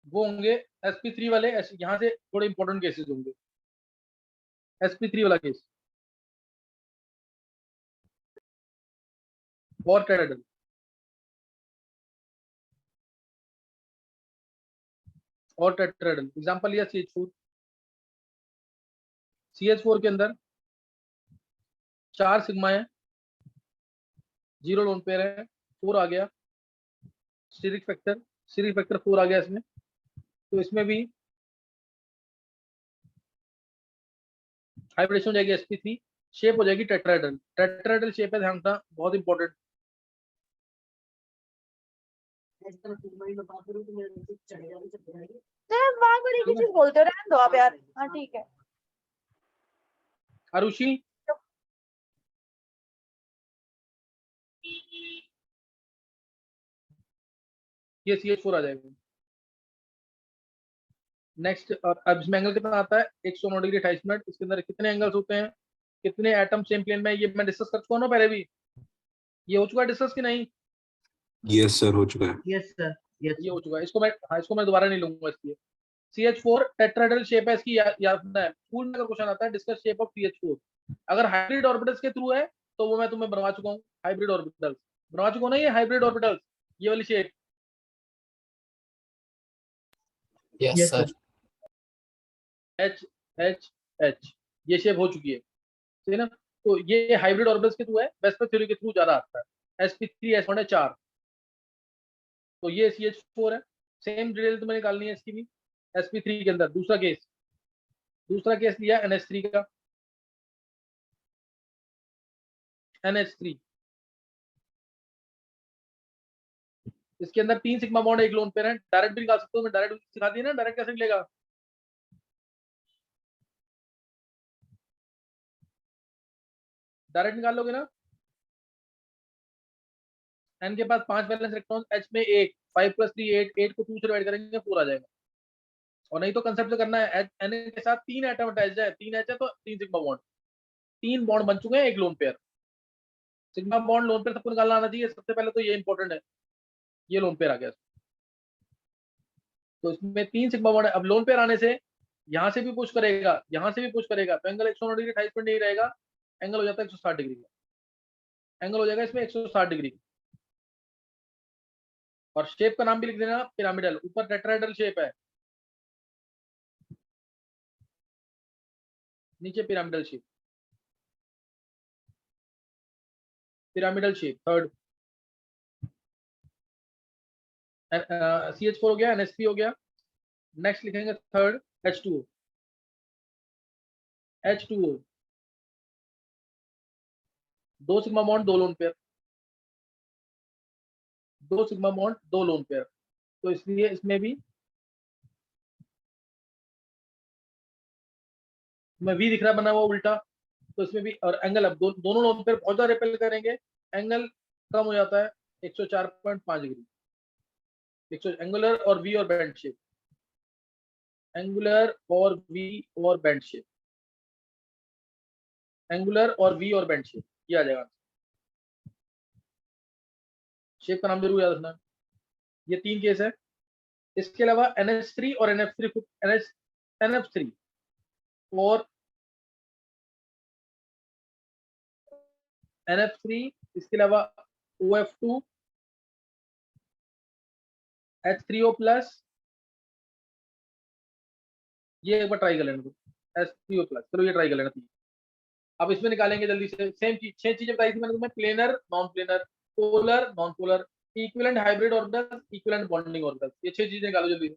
वो होंगे sp3 वाले, यहाँ से थोड़े इंपॉर्टेंट केसेस होंगे। sp3 वाला केस और टेट्राहेड्रल, और टेट्राहेड्रल एग्जांपल लिया CH4। CH4 के अंदर 4 सिग्मा है, 0 लोन पेयर है, 4 आ गया स्टीरिक फैक्टर 4 आ गया इसमें। तो इसमें भी हाइब्रिडेशन हो जाएगी sp3, शेप हो जाएगी टेट्राहेड्रल। टेट्राहेड्रल शेप है, ध्यान रखना बहुत इंपॉर्टेंट। वहां को एक चीज बोलते हो, रहने दो आप यार। हाँ ठीक है। आरुषि ये CH4 आ जाएगा। नेक्स्ट, और अब इसमें एंगल कितना आता है 109 डिग्री 28 मिनट। इसके अंदर कितने एंगल्स होते हैं, कितने एटम सेम प्लेन में, ये मैं डिस्कस कर चुका हूं ना पहले भी। ये हो चुका है डिस्कस कि नहीं? यस सर, हो चुका है। यस सर, यस ये हो चुका है, इसको मैं, हाँ इसको मैं दोबारा नहीं लूंगा इसलिए। CH4 टेट्राहेड्रल शेप है इसकी, याद रखना है। स्कूल में अगर क्वेश्चन आता है डिस्कस शेप ऑफ CH4, अगर हाइब्रिड ऑर्बिटल्स के थ्रू है तो वो मैं तुम्हें बनवा चुका हूँ। हाइब्रिड ऑर्बिटल्स बनवा चुका हूँ ना, ये हाइब्रिड ऑर्बिटल्स, ये वाली shape. Yes sir. H H H, ये शेप हो चुकी है, ठीक है ना। तो ये हाइब्रिड ऑर्बिटल्स के थ्रू है, वेस्पर थ्योरी के थ्रू ज्यादा आता है। sp3 s1 है 4, तो ये CH4 है। सेम डिटेल तुम्हें निकालनी है इसकी भी। sp3 के अंदर दूसरा केस लिया NH3 का, NH3। इसके अंदर 3 सिग्मा बॉन्ड, 1 लोन पेयर है। डायरेक्ट भी निकाल सकते हो, मैं डायरेक्ट सिखा दी ना, डायरेक्ट कैसे निकलेगा। डायरेक्ट निकाल लोगे ना। एन के पास 5 वैलेंस इलेक्ट्रॉन, H में 1, 5 + 3 8, 8 को 2 से डिवाइड करेंगे 4 आ जाएगा। और नहीं तो कंसेप्ट से करना है, एन के साथ 3 एटम अटैच है, 3 H है तो 3 सिग्मा बॉन्ड, 3 बॉन्ड बन चुके हैं, 1 lone pair. Sigma bond lone pair सबको निकालना आना चाहिए, सबसे पहले तो ये इंपॉर्टेंट है। ये लोन पेयर आ गया, तो इसमें 3 सिग्मा बॉन्ड है। अब लोन पेयर आने से यहाँ से भी पुश करेगा, यहाँ से भी पुश करेगा, तो एंगल 109 डिग्री 28 मिनट नहीं रहेगा, एंगल हो जाता है 160 डिग्री का। एंगल हो जाएगा इसमें 160 डिग्री। और शेप का नाम भी लिख देना पिरामिडल, ऊपर टेट्राहेड्रल शेप है, नीचे pyramidal shape. Pyramidal shape third, CH4 हो गया, NH3 हो गया। नेक्स्ट लिखेंगे third H2O। H2O 2 sigma bond 2 lone pair, 2 sigma bond 2 lone pair. तो इसलिए इसमें भी मैं V दिख रहा बना हुआ उल्टा, तो इसमें भी। और एंगल अब दोनों लोन पेयर बहुत ज्यादा रिपेल करेंगे, एंगल कम हो जाता है 104.5 डिग्री। एंगुलर और V और बेंड शेप, एंगुलर और V और बेंड शेप, एंगुलर और V और बेंड शेप, ये आ जाएगा। शेप का नाम जरूर याद रखना। ये 3 केस है। इसके अलावा NH3 और NF3 और NF3, इसके अलावा OF2 H3O+, ये एक बार ट्राई कर लेना तो H3O+, चलो ये ट्राई कर लेना। अब इसमें निकालेंगे जल्दी से, सेम चीज, 6 चीजें बताई थी मैंने तुम्हें, planar, non planar, polar, non polar, equivalent hybrid orbital, equivalent bonding orbital, ये 6 चीजें निकालो जल्दी से।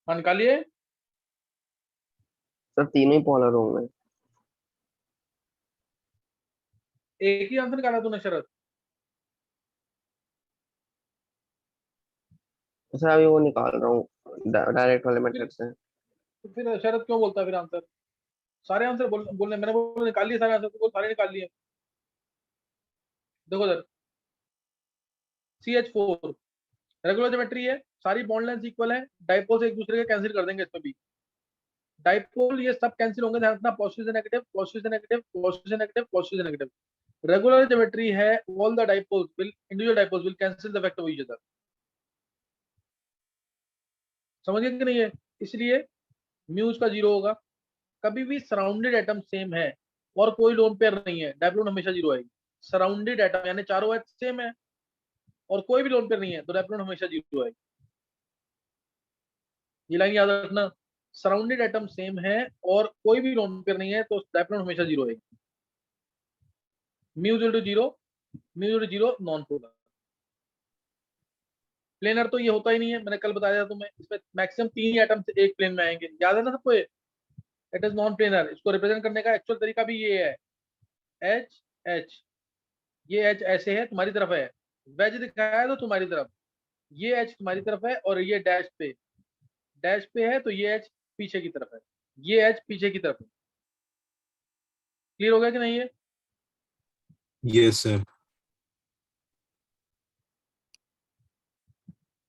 हाँ निकालिए। सर तीनों ही पोलर होंगे। एक ही आंसर निकाला तूने शरद? सर अभी वो निकाल रहा हूँ डायरेक्ट वाले मेथड से। तो फिर शरद क्यों बोलता है फिर आंसर? सारे आंसर बोलने, मैंने बोला निकाल लिए सारे आंसर, तो बोल सारे निकाल लिए। देखो सर, CH4 रेगुलर ज्योमेट्री है, सारी बॉन्ड लेंथ इक्वल है, डाइपोल से एक दूसरे के कैंसिल कर देंगे इसमें भी। डाइपोल ये सब कैंसिल होंगे, ध्यान रखना, पॉजिटिव से नेगेटिव, पॉजिटिव से नेगेटिव, पॉजिटिव से नेगेटिव, पॉजिटिव से नेगेटिव। रेगुलर ज्योमेट्री है, all the dipoles will, individual dipoles will cancel the effect of each other. समझ गए कि नहीं है? इसलिए म्यूज का 0 होगा। कभी भी सराउंडेड एटम सेम है और कोई लोन पेयर नहीं है, डाइपोल हमेशा 0 आएगी। सराउंडेड एटम यानी चारों एच सेम है और कोई भी लोन पेयर नहीं है, तो डाइपोल हमेशा 0 आएगी। ये लाइन याद रखना, सराउंडेड एटम सेम है और कोई भी लोन पेयर नहीं है, तो डाइपोल हमेशा 0 आएगी। Mu 0, mu 0 non polar. Planar तो ये होता ही नहीं है, मैंने कल बताया था तुम्हें, इसमें मैक्सिमम 3 ही एटम से एक प्लेन में आएंगे, याद है ना सबको? It is non planar. इसको रिप्रेजेंट करने का एक्चुअल तरीका भी ये है, एच एच, ये एच ऐसे है तुम्हारी तरफ है, वेज दिखाया है तो तुम्हारी तरफ, ये एच तुम्हारी तरफ है और ये डैश पे है, तो ये एच पीछे की तरफ है, ये एच पीछे की तरफ है। क्लियर हो गया कि नहीं है? Yes, sir.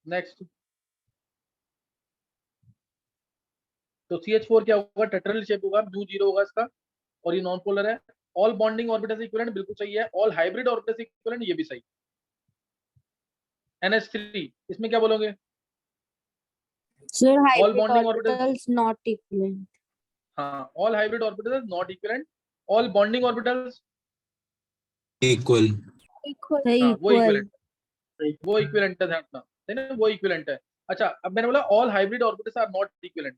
नेक्स्ट, तो CH4 क्या होगा? टेट्राहेड्रल शेप होगा, म्यू 0 होगा इसका, और ये नॉन पोलर है। ऑल बॉन्डिंग ऑर्बिटल्स इक्विवेलेंट बिल्कुल सही है, ऑल हाइब्रिड ऑर्बिटल्स इक्विवेलेंट ये भी सही। NH3 इसमें क्या बोलोगे? Sir, All hybrid bonding orbitals, orbitals not equivalent. हाँ, all hybrid orbitals not equivalent, all bonding orbitals, Equal. Equal. हाँ वो Equal. इक्विवेलेंट है, वो इक्विवेलेंट है, ध्यान रखना, है ना, वो इक्विवेलेंट है। अच्छा, अब मैंने बोला all hybrid orbitals are not equivalent,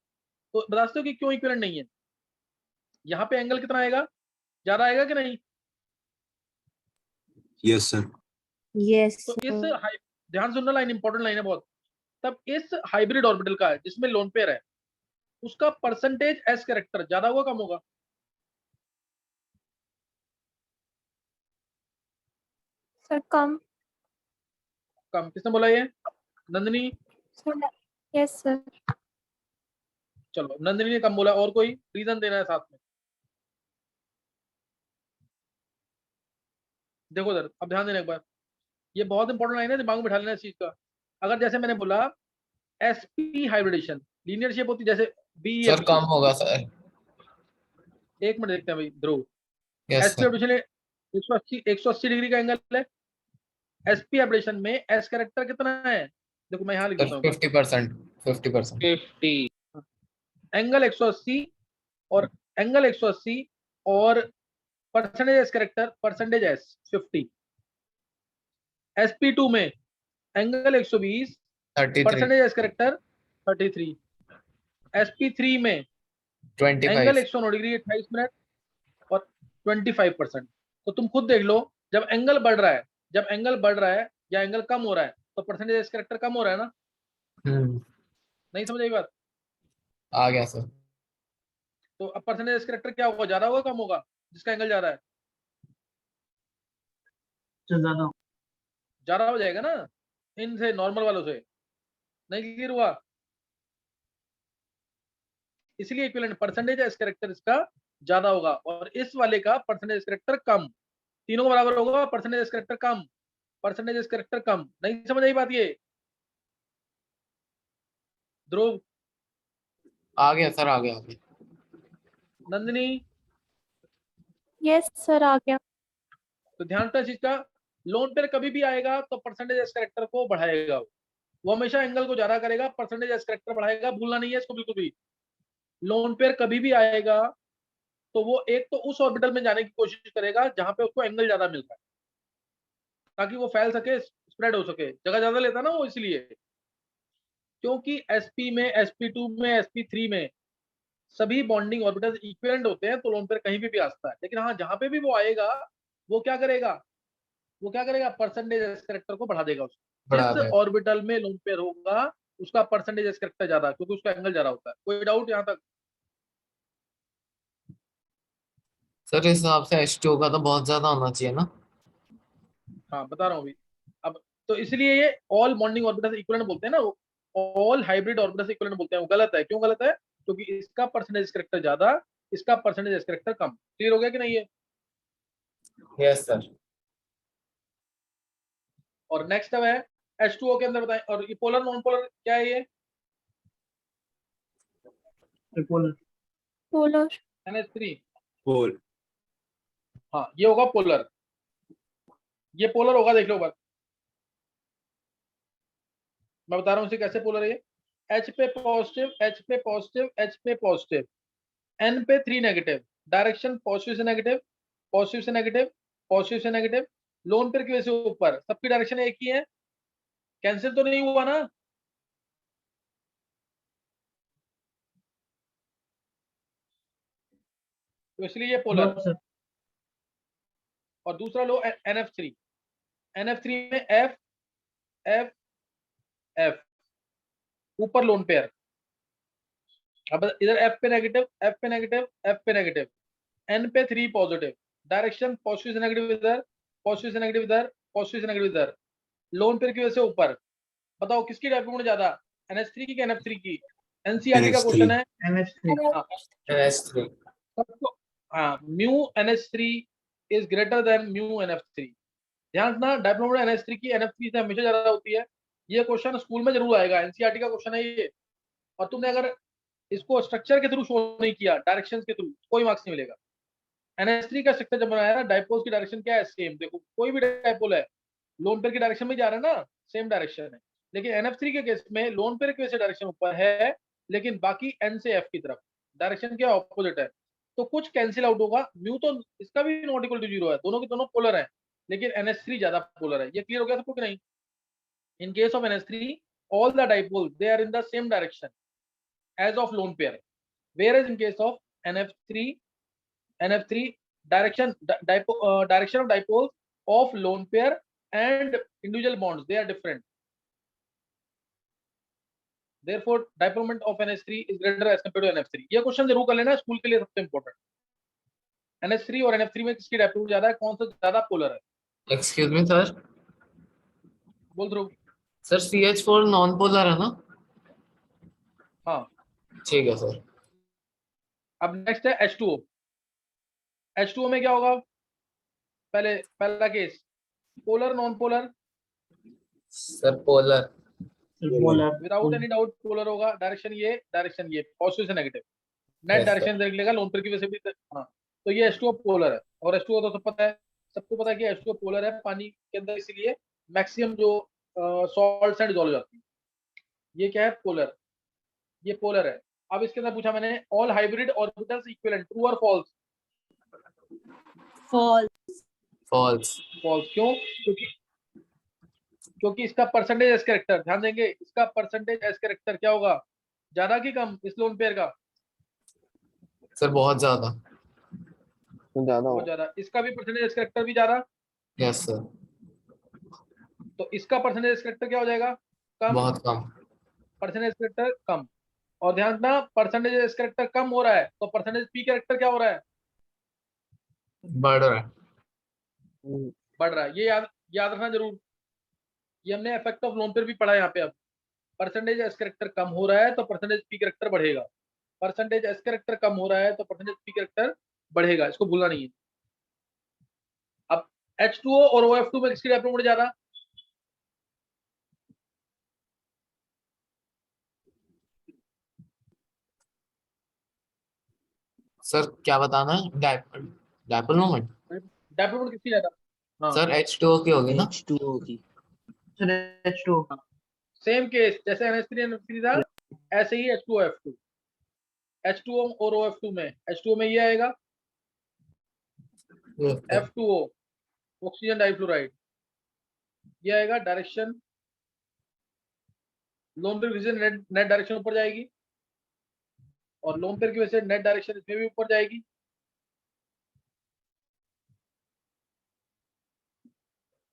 तो बता सकते हो कि क्यों इक्विवेलेंट नहीं है? यहाँ पे एंगल कितना आएगा? ज्यादा आएगा कि नहीं? Yes, sir. Yes, तो इस sir. ध्यान सुनना, लाइन इंपॉर्टेंट लाइन है बहुत। तब इस हाइब्रिड ऑर्बिटल का जिसमें लोन पेयर है, उसका परसेंटेज एस कैरेक्टर ज्यादा होगा कम होगा? सर कम। कम। किसने बोला ये? नंदिनी? Sir yes sir. चलो, नंदिनी ने कम बोला, और कोई रीजन देना है साथ में? देखो सर, अब ध्यान देना एक बार, ये बहुत इंपॉर्टेंट लाइन है, दिमाग में बिठा लेना इस चीज का। अगर जैसे मैंने बोला sp हाइब्रिडेशन लीनियर शेप होती, जैसे सर BEFC, कम होगा सर। एक मिनट देखते हैं भाई Dhruv. Yes sp sir. Hybridisation 180 degree का एंगल है, sp हाइब्रिडेशन में s कैरेक्टर कितना है? देखो मैं यहाँ लिख देता हूँ, 50%। 50%। 50, एंगल 180 और एंगल 180 और percentage S character, percentage S 50। sp2 में angle 120, 33। Percentage S character 33। sp3 में 25। एंगल 109 डिग्री 28 मिनट और 25%। तो तुम खुद देख लो, जब एंगल बढ़ रहा है, जब एंगल बढ़ रहा है या एंगल कम हो रहा है, तो परसेंटेज एस कैरेक्टर कम हो रहा है ना? नहीं समझ आई बात? आ गया सर। तो अब परसेंटेज एस कैरेक्टर क्या होगा? ज्यादा होगा कम होगा जिसका एंगल ज्यादा है? ज्यादा हो जाएगा ना, इनसे नॉर्मल वालों से। नहीं क्लियर हुआ? इसलिए इक्विवेलेंट परसेंटेज एस कैरेक्टर इसका ज्यादा होगा और इस वाले का परसेंटेज एस कैरेक्टर कम। तीनों को बराबर होगा, परसेंटेज एस कैरेक्टर कम, परसेंटेज एस कैरेक्टर कम। नहीं समझ आई बात ये? ध्रुव? आ गया सर, आ गया। नंदिनी? यस सर आ गया। तो ध्यान रखना इस चीज का, लोन पेयर कभी भी आएगा तो परसेंटेज एस कैरेक्टर को बढ़ाएगा, वो हमेशा एंगल को ज्यादा करेगा, परसेंटेज एस कैरेक्टर बढ़ाएगा, भूलना नहीं है इसको बिल्कुल भी। लोन पेयर कभी भी आएगा तो वो एक तो उस ऑर्बिटल में जाने की कोशिश करेगा जहां पे उसको एंगल ज्यादा मिलता है, ताकि वो फैल सके, स्प्रेड हो सके, जगह ज्यादा लेता ना वो, इसलिए। क्योंकि sp में, sp2 में, sp3 में सभी बॉन्डिंग ऑर्बिटल्स इक्विवेलेंट होते हैं, तो लोन पेयर कहीं भी आ सकता है। लेकिन हाँ, जहां पे भी वो आएगा, वो क्या करेगा? वो क्या करेगा? परसेंटेज एस कैरेक्टर को बढ़ा देगा उसको। बढ़ा जिस देगा। ऑर्बिटल में लोन पेयर होगा उसका परसेंटेज एस करेक्टर ज्यादा, क्योंकि उसका एंगल ज्यादा होता है। कोई डाउट यहाँ तक? सर इस हिसाब से H2O का तो बहुत ज्यादा होना चाहिए ना। हाँ बता रहा हूँ अभी। अब तो इसलिए ये ऑल बॉन्डिंग ऑर्बिटल्स इक्विवेलेंट बोलते हैं ना, वो ऑल हाइब्रिड ऑर्बिटल्स इक्विवेलेंट बोलते हैं, वो गलत है। क्यों गलत है? क्योंकि इसका परसेंटेज करेक्टर ज्यादा, इसका परसेंटेज करेक्टर कम। क्लियर हो गया कि नहीं है? Yes sir. और नेक्स्ट अब है H2O के अंदर बताएं, और ये पोलर नॉन पोलर क्या है? ये पोलर। NH3। पोल। हाँ ये होगा पोलर, ये पोलर होगा, देख लो बात। मैं बता रहा हूँ इसे कैसे पोलर है ये। H पे पॉजिटिव, H पे पॉजिटिव, H पे पॉजिटिव, N पे 3 नेगेटिव, डायरेक्शन पॉजिटिव से नेगेटिव, पॉजिटिव से नेगेटिव, पॉजिटिव से नेगेटिव, लोन पेयर की वजह से ऊपर, सबकी डायरेक्शन एक ही है, कैंसिल तो नहीं हुआ ना? तो इसलिए ये पोलर। और दूसरा लो NF3, NF3 में F F F, ऊपर लोन पेयर। अब इधर F पे नेगेटिव, F पे नेगेटिव, F पे नेगेटिव, N पे 3 पॉजिटिव, डायरेक्शन पॉजिटिव से नेगेटिव इधर, पॉजिटिव से नेगेटिव इधर, पॉजिटिव से नेगेटिव इधर, लोन पेयर की वजह से ऊपर। बताओ किसकी डायपोल ज्यादा, NH3 की NF3 की? NCERT का क्वेश्चन है। हाँ NH3। सबको, हाँ mu NH3 is greater than mu NF3। ध्यान रखना, डायपोल NH3 की NF3 से हमेशा ज्यादा होती है। ये क्वेश्चन स्कूल में जरूर आएगा, NCERT का क्वेश्चन है ये। और तुमने अगर इसको स्ट्रक्चर के थ्रू शो नहीं किया, डायरेक्शन के थ्रू, कोई मार्क्स नहीं मिलेगा। NH3 का स्ट्रक्चर जब बनाया ना, डायपोल्स की डायरेक्शन क्या है? सेम। देखो कोई भी डायपोल है, लोन पेयर की डायरेक्शन में जा रहा है ना, सेम डायरेक्शन है। लेकिन NF3 के केस में लोन पेयर की वजह से डायरेक्शन ऊपर है, लेकिन बाकी N से F की तरफ डायरेक्शन क्या ऑपोजिट है। तो कुछ कैंसिल आउट होगा। म्यू तो इसका भी नॉट इक्वल टू 0 है, दोनों के दोनों पोलर है, लेकिन NH3 ज्यादा पोलर है। ये क्लियर हो गया सबको कि नहीं? In case of NH3 all the dipoles they are in the same direction as of lone pair, whereas in case of NF3 direction of dipoles of lone pair and individual bonds, they are different. Therefore dipole moment of NH3 is greater as compared to NF3। ये question जरूर कर लेना, school के लिए सबसे important. NH3 और NF3 में किसकी डायपोल ज्यादा है, कौन सा ज्यादा पोलर है? Excuse me sir. बोल ध्रुव। सर CH4 नॉन पोलर है ना। हाँ ठीक है सर। अब नेक्स्ट है H2O। H2O में क्या होगा? पहला case polar non polar? Sir polar. Without any doubt polar होगा। डायरेक्शन ये पॉजिटिव से नेगेटिव, नेट Yes, डायरेक्शन देख लेगा लोन पेयर की वजह से भी। हाँ तो ये H2O पोलर है। और H2O तो सब पता है, सबको पता है कि H2O पोलर है पानी के अंदर, इसीलिए मैक्सिमम जो सॉल्ट्स एंड डिसॉल्व जाती है। ये क्या है? पोलर। ये पोलर है। अब इसके अंदर पूछा मैंने, all hybrid orbitals equivalent, true और फॉल्स? फॉल्स। फॉल्स। क्यों? क्योंकि इसका परसेंटेज एस कैरेक्टर, ध्यान देंगे, इसका परसेंटेज एस कैरेक्टर क्या होगा, ज्यादा कि कम इस लोन पेयर का? सर बहुत ज्यादा। ज्यादा बहुत हो। ज्यादा। इसका भी परसेंटेज एस कैरेक्टर भी ज्यादा, यस सर। तो इसका परसेंटेज एस कैरेक्टर क्या हो जाएगा? कम। बहुत कम। परसेंटेज कैरेक्टर कम। और ध्यान रखना, परसेंटेज एस कैरेक्टर कम हो रहा है तो परसेंटेज पी कैरेक्टर क्या हो रहा है? बढ़ रहा है। बढ़ रहा है। ये याद रखना जरूर। ये हमने इफेक्ट ऑफ लोन पेयर भी पढ़ा है यहाँ पे। अब परसेंटेज एस कैरेक्टर कम हो रहा है तो परसेंटेज पी कैरेक्टर बढ़ेगा, परसेंटेज एस कैरेक्टर कम हो रहा है तो परसेंटेज पी कैरेक्टर बढ़ेगा, इसको भूलना नहीं है। अब H2O और OF2 में किसकी डायपोल जा रहा? सर क्या बताना है? Dipole moment. डायपोल किसकी जा रहा? हाँ सर H2O की होगी ना। सेम केस जैसे NH3 NF3 था, ऐसे ही H2O F2। H2O और OF2 में, H2O में ये आएगा Yes, sir. F2O, oxygen difluoride. ये आएगा डायरेक्शन, लोन पेयर की वजह से नेट डायरेक्शन ऊपर जाएगी, और लोन पेयर की वजह से नेट डायरेक्शन इसमें भी ऊपर जाएगी।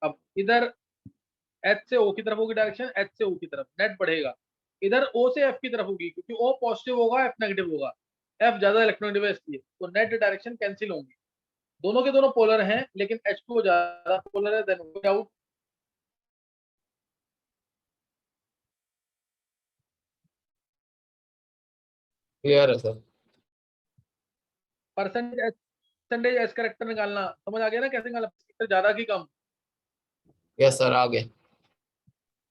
अब इधर H से O की तरफ होगी डायरेक्शन, H से O की तरफ नेट बढ़ेगा। इधर O से F की तरफ होगी, क्योंकि O पॉजिटिव होगा, F नेगेटिव होगा, F ज्यादा इलेक्ट्रॉनिक डिवाइस है, तो नेट डायरेक्शन कैंसिल होंगी। दोनों के दोनों पोलर हैं, लेकिन H2 ज्यादा पोलर है, देन आउट। क्लियर है सर। परसेंटेज एस करेक्टर निकालना समझ आ गया ना, कैसे निकालना, ज्यादा की कम। यस सर, आगे।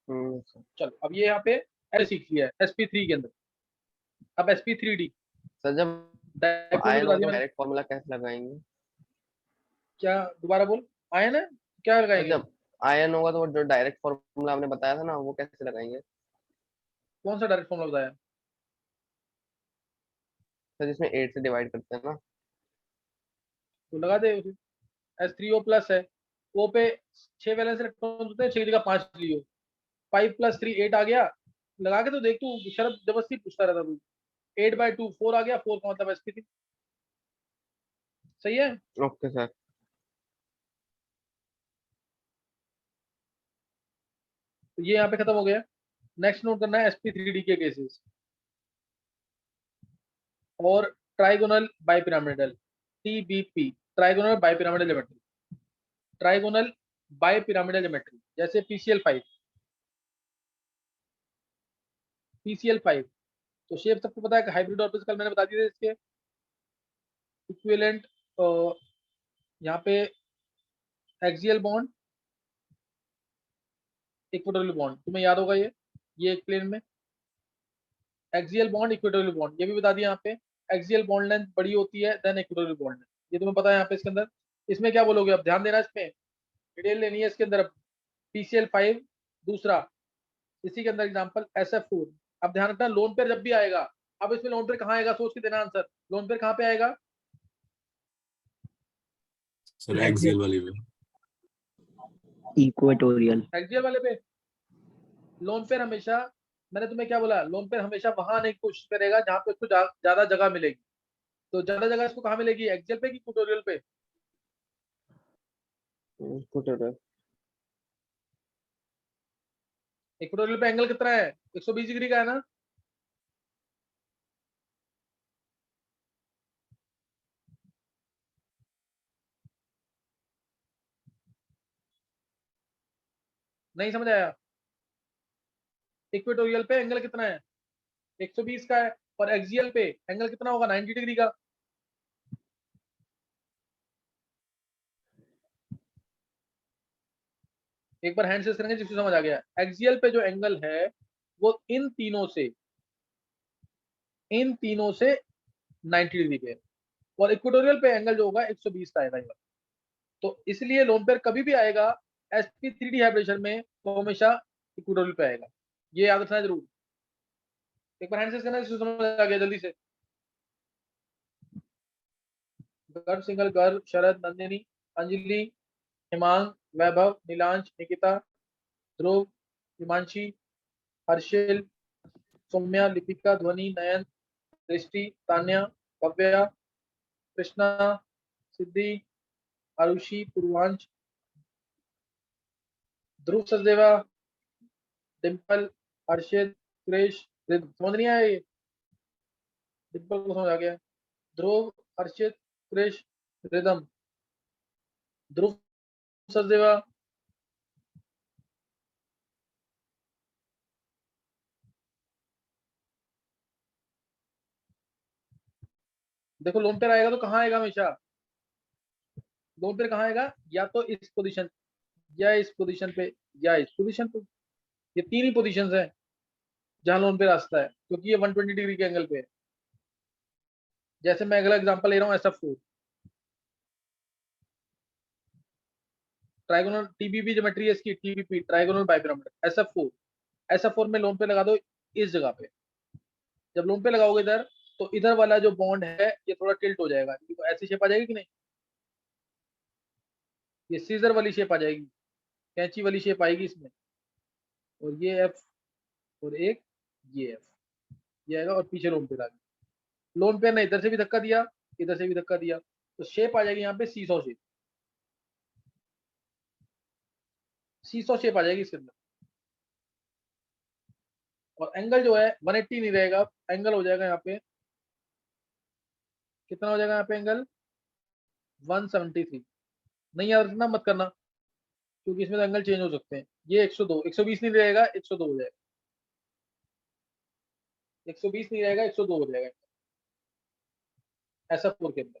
चलो अब ये यहाँ पे एस सीख लिया है sp3 के अंदर। अब sp3d सर जब डायरेक्ट आयन बता हो दिया तो मैंने। डायरेक्ट फॉर्मूला कैसे लगाएंगे? क्या दोबारा बोल, आयन है क्या सर लगाएंगे? जब आयन होगा तो वो जो डायरेक्ट फॉर्मूला आपने बताया था ना, वो कैसे लगाएंगे? कौन सा डायरेक्ट फॉर्मूला बताया? सर जिसमें 8 से डिवाइड करते हैं ना। तो लगा दे उसे। S3O प्लस है, O पे 6 वैलेंस इलेक्ट्रॉन होते हैं, 6 की जगह 5 लियो, 5 + 3 8 आ गया। लगा के तो देख, तू शरद जबरदस्ती पूछता रहता तू। 8/2 4 आ गया, 4 का मतलब sp3। सही है। Okay sir. तो ये यहाँ पे खत्म हो गया। नेक्स्ट नोट करना है sp3d के केसेस और trigonal bipyramidal, TBP, trigonal bipyramidal geometry, trigonal bipyramidal geometry, जैसे PCl5, PCl5। तो शेप सबको पता है कि हाइब्रिड ऑर्बिटल्स कल मैंने बता दिए थे इसके इक्विवेलेंट। यहाँ पे एक्सियल बॉन्ड, इक्वेटोरियल बॉन्ड, तुम्हें याद होगा ये एक प्लेन में एक्सियल बॉन्ड, इक्वेटोरियल बॉन्ड, ये भी बता दिया। यहाँ पे एक्सियल बॉन्ड लेंथ बड़ी होती है देन इक्वेटोरियल बॉन्ड लेंथ, ये तुम्हें पता है। यहाँ पे इसके अंदर इसमें क्या बोलोगे, अब ध्यान देना, इसमें डिटेल लेनी है इसके अंदर। PCl5 दूसरा, इसी के अंदर एग्जांपल SF4। अब ध्यान रखना, लोन पेयर जब भी आएगा, अब इसमें लोन पेयर कहाँ आएगा, सोच के देना आंसर। लोन पेयर कहाँ पे आएगा? सर एक्सियल वाली पे। इक्वेटोरियल। एक्सियल वाले पे। लोन पेयर हमेशा, मैंने तुम्हें क्या बोला, लोन पेयर हमेशा वहां आने की कोशिश करेगा जहां पे उसको ज्यादा जगह मिलेगी। तो ज्यादा जगह इसको कहाँ मिलेगी, एक्सियल पे कि इक्वेटोरियल पे? इक्वेटोरियल पे एंगल कितना है, 120 डिग्री का है ना। नहीं समझ आया? इक्वेटोरियल पे एंगल कितना है, 120 का है, और एक्सियल पे एंगल कितना होगा, 90 डिग्री का। एक बार हैंड से करेंगे जिसको समझ आ गया। एक्सियल पे जो एंगल है वो इन तीनों से 90 डिग्री पे है, और इक्वेटोरियल पे एंगल जो होगा 120 का आएगा। तो इसलिए लोन पेयर कभी भी आएगा sp3d हाइब्रिडेशन में तो हमेशा इक्वेटोरियल पे आएगा, ये याद रखना जरूर। एक बार हैंड से करना जिसको समझ आ गया जल्दी से। गर्भ सिंगल, गर्भ, शरद, नंदिनी, अंजलि, हिमांग, वैभव, नीलांश, निकिता, ध्रुव, हिमांशी, हर्षिल, सौम्या, लिपिका, ध्वनि, नयन, दृष्टि, तान्या, भव्या, कृष्णा, सिद्धि, आरुषि, पूर्वांश, ध्रुव सचदेवा, डिम्पल, हर्षित, क्रिश, समझ नहीं आया ये? डिम्पल को समझ आ गया। ध्रुव, हर्षित, क्रिश, रिदम, ध्रुव सचदेवा। देखो लोन पेयर आएगा तो कहाँ आएगा हमेशा, लोन पेयर कहाँ आएगा, या तो इस पोजीशन, या इस पोजीशन पे, या इस पोजीशन पे। ये तीन ही पोजीशंस हैं जहां लोन पेयर आता है, क्योंकि ये 120 डिग्री के एंगल पे है। जैसे मैं अगला एग्जांपल ले रहा हूँ SF4, ट्राइगोनल TBP ज्योमेट्री है इसकी, TBP ट्राइगोनल बाइपिरामिडल। SF4 में लोन पे लगा दो इस जगह पे। जब लोन पे लगाओगे इधर, तो इधर वाला जो बॉन्ड है ये थोड़ा टिल्ट हो जाएगा, तो ऐसी शेप आ जाएगी कि नहीं, ये सीजर वाली शेप आ जाएगी, कैंची वाली शेप आएगी इसमें। और ये F और एक ये F, ये आएगा, और पीछे लोन पे आ गया। लोन पे ने इधर से भी धक्का दिया, इधर से भी धक्का दिया, तो शेप आ जाएगी यहाँ पे सीसॉ शेप, सीसॉ शेप आ जाएगी इसके अंदर। और एंगल जो है 180 नहीं रहेगा, एंगल हो जाएगा यहाँ पे, कितना हो जाएगा यहाँ पे एंगल 173। नहीं याद रखना मत करना, क्योंकि इसमें तो एंगल चेंज हो सकते हैं। ये 102, 120 नहीं रहेगा, 102 हो जाएगा, 120 नहीं रहेगा, 102 हो जाएगा SF4 के अंदर।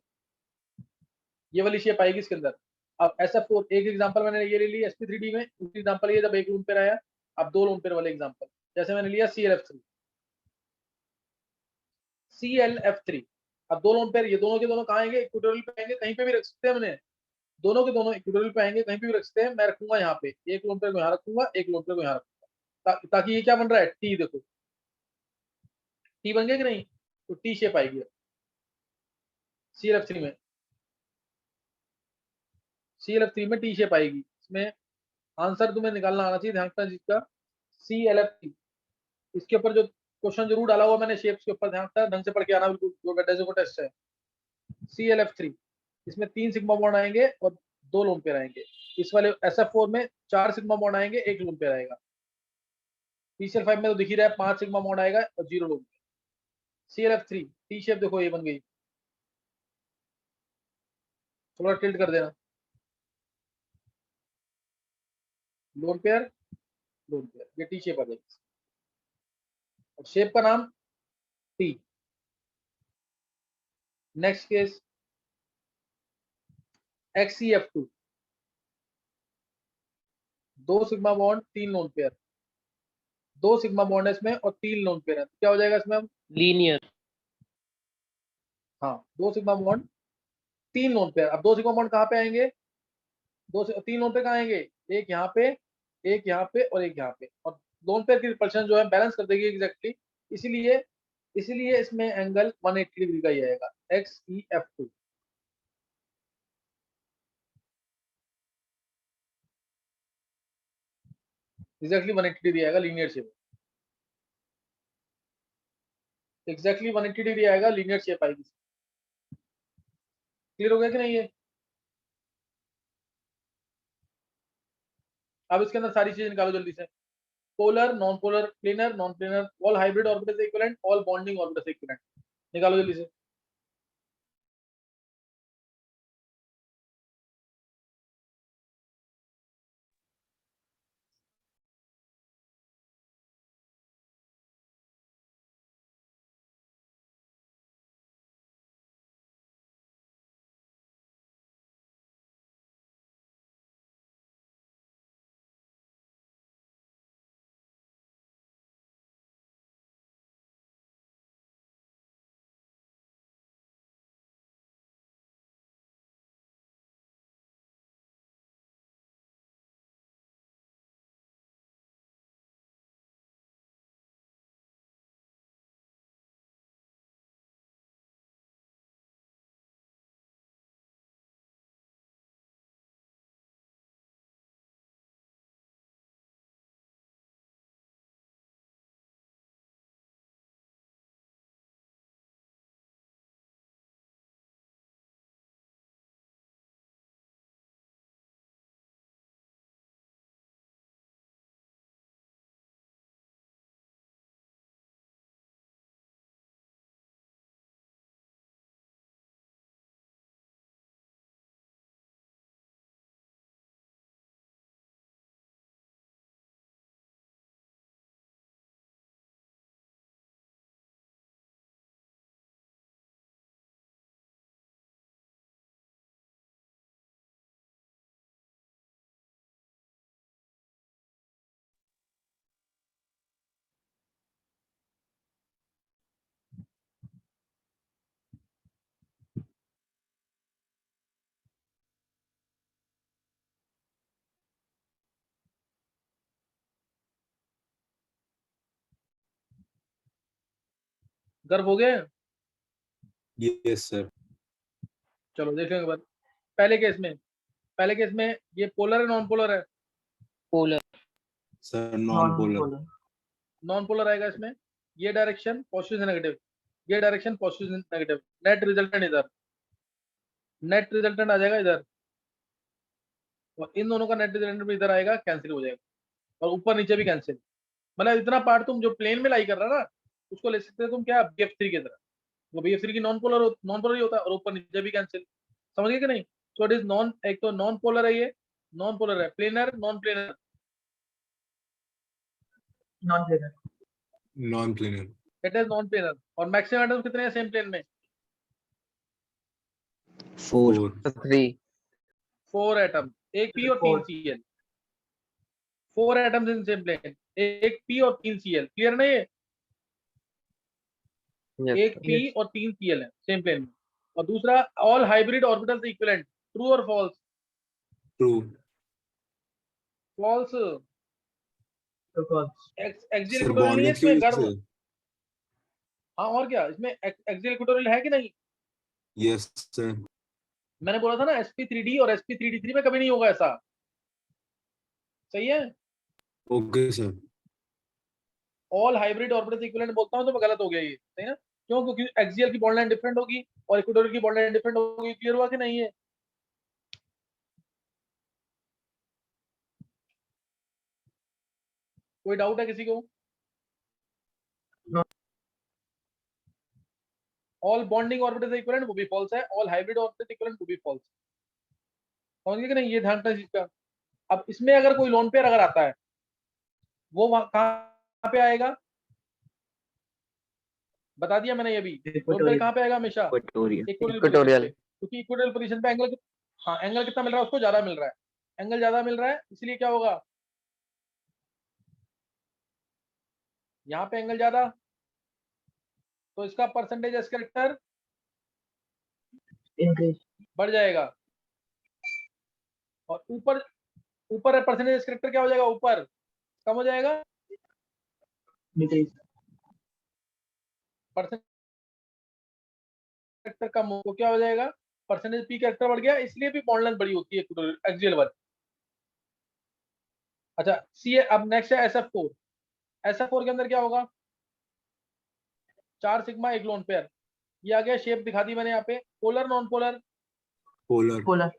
ये वाली शेप आएगी इसके अंदर। अब SF4 एक एग्जांपल मैंने ये ले ली SP3D में, दूसरी एग्जांपल ये जब एक लोन पेयर आया। अब दो लोन पेयर वाले एग्जांपल, जैसे मैंने लिया CLF3। अब दो लोन पेयर, ये दोनों के दोनों कहाँ आएंगे, इक्वेटोरियल पे आएंगे, कहीं पे भी रख सकते हैं मैंने, दोनों के दोनों इक्वेटोरियल पे आएंगे, कहीं पे भी रख सकते हैं। मैं रखूंगा यहाँ पे, एक लोन पेयर को यहाँ रखूंगा, एक लोन पेयर को यहाँ रखूंगा, ताकि ये क्या बन रहा है, टी। देखो टी बन गया कि नहीं, तो टी शेप आएगी CLF3 में, CLF3 में टी शेप आएगी। इसमें आंसर तुम्हें निकालना आना चाहिए, ध्यान रखना जिसका CLF3। इसके ऊपर जो क्वेश्चन जरूर डाला हुआ मैंने शेप्स के ऊपर, ध्यान रखना, ढंग से पढ़ के आना बिल्कुल, जो वेडेजो को टेस्ट है। CLF3 इसमें 3 सिग्मा बॉन्ड आएंगे और 2 लोन पेयर आएंगे। इस वाले SF4 में 4 सिग्मा बॉन्ड आएंगे, 1 लोन पेयर आएगा। PCL5 में तो दिख ही रहा है 5 सिग्मा बॉन्ड आएगा और 0 lone pair. CLF3 T shape देखो ये बन गई, थोड़ा टिल्ट कर देना, लोन पेयर लोन पेयर, ये टी शेप आ जाएगी। और शेप का नाम T. Next case XCF2, 2 sigma bond 3 lone pair, 2 sigma bond है इसमें और 3 लोन पेयर है, तो क्या हो जाएगा इसमें, लीनियर। हाँ 2 सिग्मा बॉन्ड 3 लोन पेयर। अब 2 सिग्मा बॉन्ड कहाँ पे आएंगे, 3 लोन पेयर कहाँ आएंगे, एक यहाँ पे, एक यहाँ पे और एक यहाँ पे, और लोन पेयर की रिपल्शन जो है बैलेंस कर देगी एग्जैक्टली। इसीलिए इसीलिए इसमें एंगल 180 डिग्री का ही आएगा, XEF2। एग्जैक्टली 180 डिग्री आएगा लीनियर शेप, एग्जैक्टली 180 डिग्री आएगा, लीनियर शेप आएगी। क्लियर हो गया कि नहीं ये। अब इसके अंदर सारी चीजें निकालो जल्दी से, polar, non polar, planar, non planar, all hybrid orbital equivalent, all bonding orbital equivalent, निकालो जल्दी से। गर्व हो गया, Yes, sir. चलो देख लेंगे बाद। पहले केस में ये पोलर है नॉन पोलर है, polar. Sir, non-polar. Non polar आएगा इसमें। ये डायरेक्शन पॉजिटिव से नेगेटिव, ये डायरेक्शन पॉजिटिव से नेगेटिव, नेट रिजल्टेंट इधर, नेट रिजल्टेंट आ जाएगा इधर, और इन दोनों का नेट रिजल्टेंट भी इधर आएगा, कैंसिल हो जाएगा, और ऊपर नीचे भी कैंसिल। मतलब इतना पार्ट तुम जो प्लेन में लाई कर रहा है ना, उसको ले सकते हो तुम क्या BF3 की तरह। वो BF3 की नॉन पोलर ही होता है, और ऊपर नीचे भी कैंसिल। समझ गए कि नहीं? सो इट इज नॉन, एक तो नॉन पोलर है, ये नॉन पोलर है, planar non planar. Non planar. Non planar. It is non planar. और मैक्सिमम एटम्स कितने हैं सेम प्लेन में? 4 3 4 एटम, एक P और 3 Cl। 4 atoms in same plane, एक P और 3 Cl। क्लियर नहीं है? yes एक P और 3 Cl है सेम प्लेन में। और दूसरा, all hybrid orbitals equivalent. True और फॉल्स? True false. तो कॉल्स। एक्सियल सर इक्विटोरियल नहीं है बॉन्डिंग क्यों इसमें, यूज गर्व। है? हाँ और क्या, इसमें एक्सियल इक्विटोरियल है कि नहीं? Yes sir. मैंने बोला था ना sp3d और sp3d3 में कभी नहीं होगा ऐसा। सही है? Okay sir. All hybrid orbitals equivalent बोलता हूँ तो मैं गलत हो गया ये, सही ना? क्यों? क्योंकि एक्सियल की बॉन्ड लाइन डिफरेंट होगी और इक्विटोरियल की बॉन्ड लाइन डिफरेंट होगी। क्लियर हुआ कि नहीं है? कोई डाउट है किसी को? ऑल बॉन्डिंग ऑर्बिटल्स इक्विवेलेंट वो भी फॉल्स है, ऑल हाइब्रिड ऑर्बिटल्स इक्विवेलेंट वो भी फॉल्स। समझ गए कि नहीं? ये ध्यान रखना इस चीज का। अब इसमें अगर कोई लोन पेयर अगर आता है, वो कहाँ पे आएगा? बता दिया मैंने ये भी। लोन पेयर कहाँ पे आएगा हमेशा? इक्विटोरियल पोजीशन इक्वेटोरियल पे, क्योंकि इक्विटोरियल पोजीशन पे एंगल, हाँ एंगल कितना मिल रहा है उसको? ज्यादा मिल रहा है। एंगल ज्यादा मिल रहा है, इसलिए क्या होगा? यहाँ पे एंगल ज्यादा, तो इसका परसेंटेज एस कैरेक्टर इंक्रीज। बढ़ जाएगा। और ऊपर, ऊपर परसेंटेज एस कैरेक्टर क्या हो जाएगा? ऊपर कम हो जाएगा। डिक्रीज। परसेंटेज कैरेक्टर कम हो तो क्या हो जाएगा? परसेंटेज पी कैरेक्टर बढ़ गया, इसलिए भी बॉन्ड लेंथ बड़ी होती है एक्सियल वन। अच्छा सी, अब नेक्स्ट है SF4। SF4 के अंदर क्या होगा? 4 सिग्मा एक लोन पेयर। ये आ गया, शेप दिखा दी मैंने यहाँ पे। Polar non polar? Polar. Polar.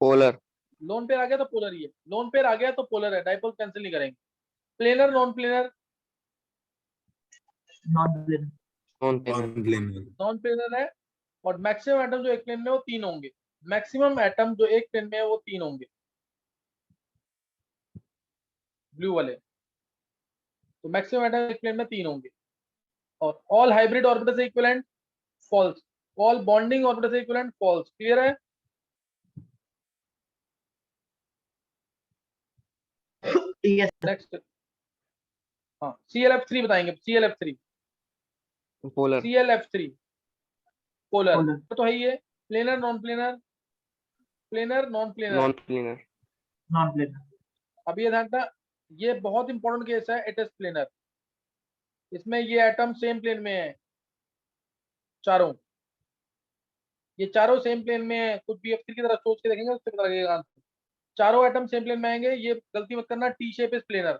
Polar lone pair आ गया तो पोलर ही है, लोन पेयर आ गया तो पोलर है, डाइपोल कैंसिल नहीं करेंगे। Planar non planar? Non planar. Non planar non planar. Non planar है। और मैक्सिमम एटम जो एक प्लेन में वो 3 होंगे। मैक्सिमम एटम जो एक प्लेन में है वो 3 होंगे, ब्लू वाले। तो मैक्सिमम एटम एक प्लेन में 3 होंगे। और all hybrid orbitals equivalent false, all bonding orbitals equivalent false. Clear है? यस। नेक्स्ट, हाँ ClF3 बताएंगे। ClF3, polar ClF3 polar polar. तो है ही है। Planar non planar? Planar non planar? Non planar non planar. अब ये ध्यान रखना, ये बहुत इंपॉर्टेंट केस है। It is planar. इसमें ये एटम सेम प्लेन में है चारों, ये चारों सेम प्लेन में है। कुछ BF3 की तरफ सोच के देखेंगे उससे पता लगेगा आंसर। चारों एटम सेम प्लेन में आएंगे। ये गलती मत करना, T shape is planar.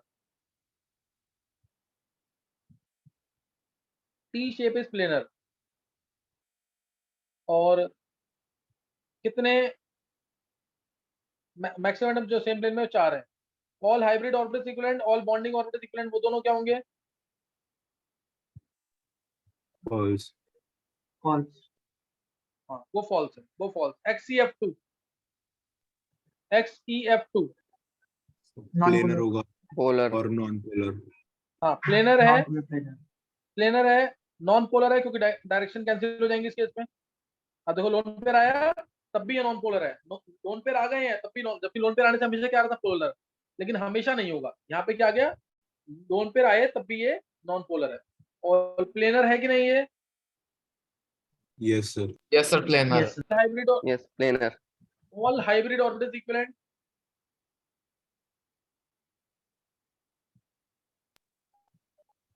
T shape is planar. और कितने मैक्सिमम एटम जो सेम प्लेन में 4 है। All hybrid orbitals equivalent, all bonding orbitals equivalent, वो दोनों क्या होंगे? फॉल्स। फॉल्स। हाँ वो फॉल्स है, वो false. XEF2, XEF2 non planar polar. होगा पोलर और नॉन पोलर। हाँ प्लेनर है, नॉन पोलर प्लेनर। प्लेनर है। नॉन पोलर है क्योंकि डायरेक्शन कैंसिल हो जाएंगे इस केस में। अब देखो लोन पेयर आया तब भी ये नॉन पोलर है, लोन पेयर आ गए हैं तब भी नॉन, जबकि लोन पेयर आने से हमेशा क्या आ रहा था? पोलर। लेकिन हमेशा नहीं होगा। यहाँ पे क्या आ गया? लोन पेयर आए तब भी ये नॉन पोलर है। और प्लेनर है कि नहीं ये? Yes sir. Yes, sir, planar. Yes. Hybrid, yes planar all hybrid orbitals equivalent?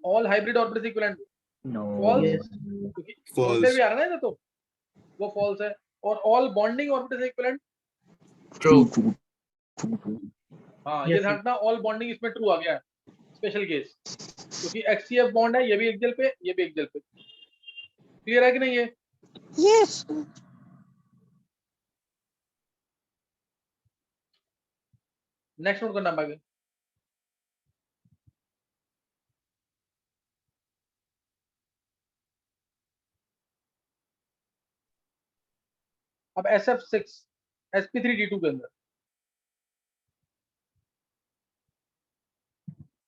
All hybrid orbitals equivalent no. False, yes. क्योंकि लोन फॉल्स। पेयर भी आ रहा है ना, ये तो वो फॉल्स है। और all bonding orbitals equivalent? True. हाँ ये यस ध्यान रखना, ऑल बॉन्डिंग इसमें ट्रू आ गया है, स्पेशल केस। क्योंकि XCF बॉन्ड है, ये भी एक्सियल पे, ये भी एक्सियल पे। क्लियर है कि नहीं ये? Yes. नेक्स्ट नोट करना आगे। अब SF6 sp3d2 के अंदर,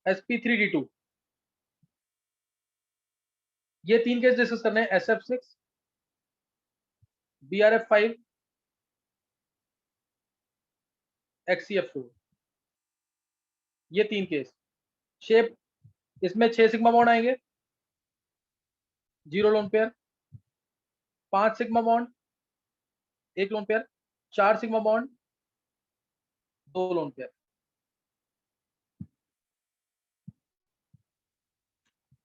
sp3d2, ये 3 केस डिस्कस करने हैं, SF6, BRF5, XCF4, ये 3 केस। शेप इसमें 6 सिग्मा बॉन्ड आएंगे, 0 lone pair, 5 sigma bond, 1 lone pair, 4 sigma bond, 2 lone pair,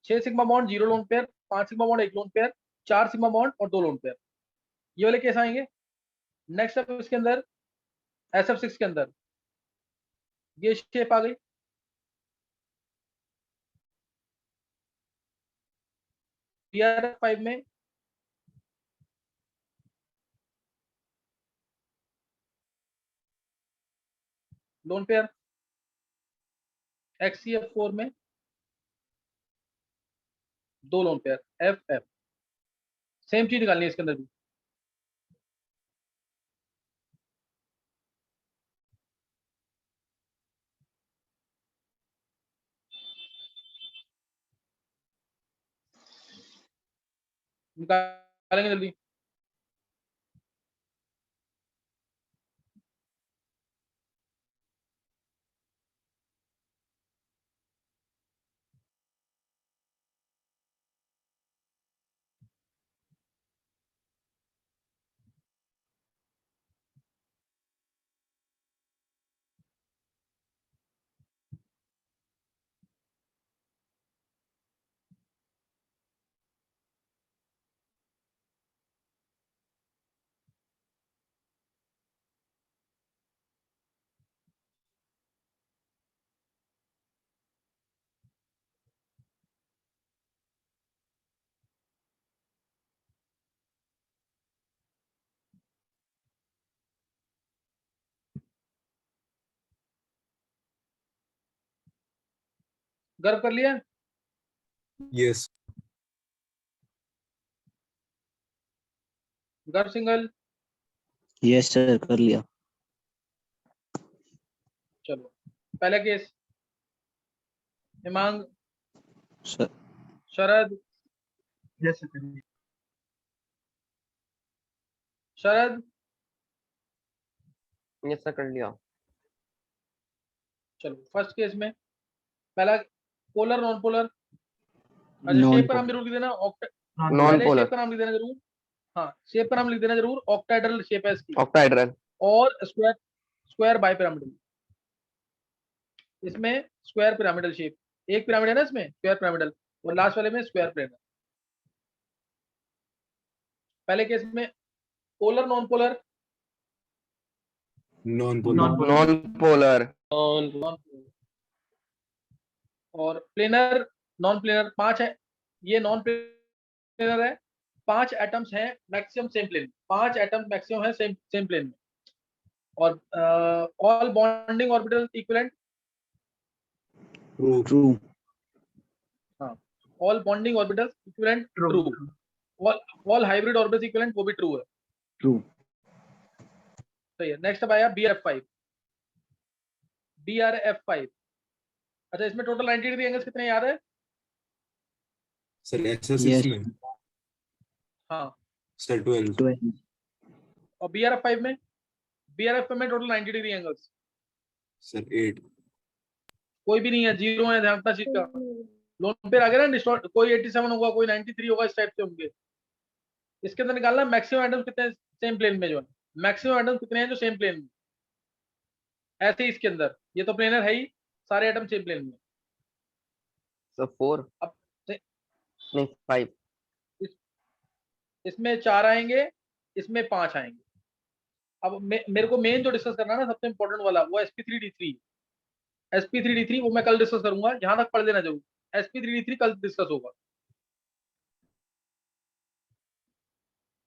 6 sigma bond, 0 lone pair, 5 sigma bond, 1 lone pair, 4 sigma bond और 2 lone pair, ये वाले case आएंगे। Next अब इसके अंदर SF6 के अंदर ये शेप आ गई, BRF5 में लोन पेयर, XCF4 में 2 लोन पेयर, FF, सेम चीज निकालनी है इसके अंदर भी। निकालेंगे जल्दी। गर्व कर लिया, Yes. गर्व सिंगल, यस सर कर लिया। चलो पहला केस, हिमांग, सर शरद, Yes, sir. Correct. शरद, यस सर कर लिया। चलो फर्स्ट केस में पहला पोलर नॉन पोलर, अच्छा Non शेप का नाम जरूर लिख देना, नॉन पहले पोलर शेप का नाम लिख देना जरूर, हाँ शेप का नाम लिख देना जरूर, ऑक्टाहेड्रल शेप है इसकी ऑक्टाहेड्रल और स्क्वायर, स्क्वायर बाइपिरामिडल, इसमें स्क्वायर पिरामिडल शेप, एक पिरामिड है ना इसमें स्क्वायर पिरामिडल, और लास्ट वाले में स्क्वायर प्लेनर। पहले केस में polar non polar, Non-polar. Non-polar. Non polar non polar, और प्लेनर नॉन प्लेनर 5 है, ये नॉन प्लेनर है, 5 एटम्स हैं maximum same plane, 5 atoms maximum है सेम प्लेन में, और all bonding orbital equivalent, True. True all bonding orbital equivalent True. True, all hybrid orbital equivalent वो भी ट्रू है, ट्रू सही है। नेक्स्ट अब आया BRF5, BRF5, अच्छा इसमें टोटल 90 डिग्री एंगल्स कितने याद है? Sir, SS6 Yes. में हाँ, Sir 12. 12 और BRF5 में, BRF5 में टोटल 90 डिग्री एंगल्स Sir 8. कोई भी नहीं है, जीरो है, ध्यान रखना चीज का। लोन पे आ गया ना डिस्टॉर्ट, कोई 87 होगा, कोई 93 होगा, इस टाइप से होंगे। इसके अंदर निकालना मैक्सिमम एटम्स कितने सेम प्लेन में, जो है मैक्सिमम एटम्स कितने हैं जो सेम प्लेन में, ऐसे ही इसके अंदर ये तो प्लेनर है ही, सारे एटम सेम प्लेन में। सर 4 अब नहीं 5 इसमें 4 आएंगे, इसमें 5 आएंगे। अब मेरे को मेन जो डिस्कस करना है ना सबसे इंपॉर्टेंट वाला, वो sp3d3, sp3d3 वो मैं कल डिस्कस करूंगा, यहां तक पढ़ लेना जरूर, sp3d3 कल डिस्कस होगा।